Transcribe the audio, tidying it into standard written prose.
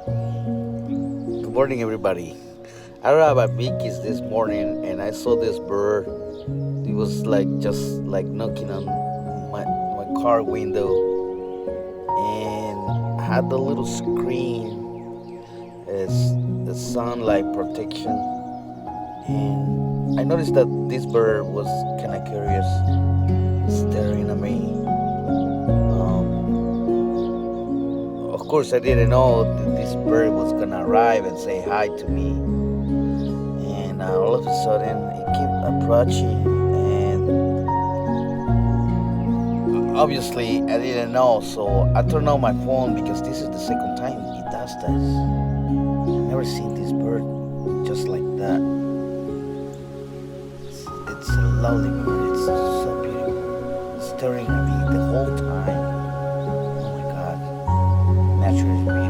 Good morning, everybody. I arrived at Mickey's this morning and I saw this bird. It was like just like knocking on my car window, and I had the little screen as the sunlight protection. And I noticed that this bird was kind of curious, staring at me. Of course, I didn't know that this bird was gonna arrive and say hi to me. And all of a sudden, it kept approaching, and obviously, I didn't know. So I turned on my phone because this is the second time it does this. I've never seen this bird just like that. It's a lovely bird. It's so beautiful. It's staring at me the whole time. Oh my God, nature is beautiful.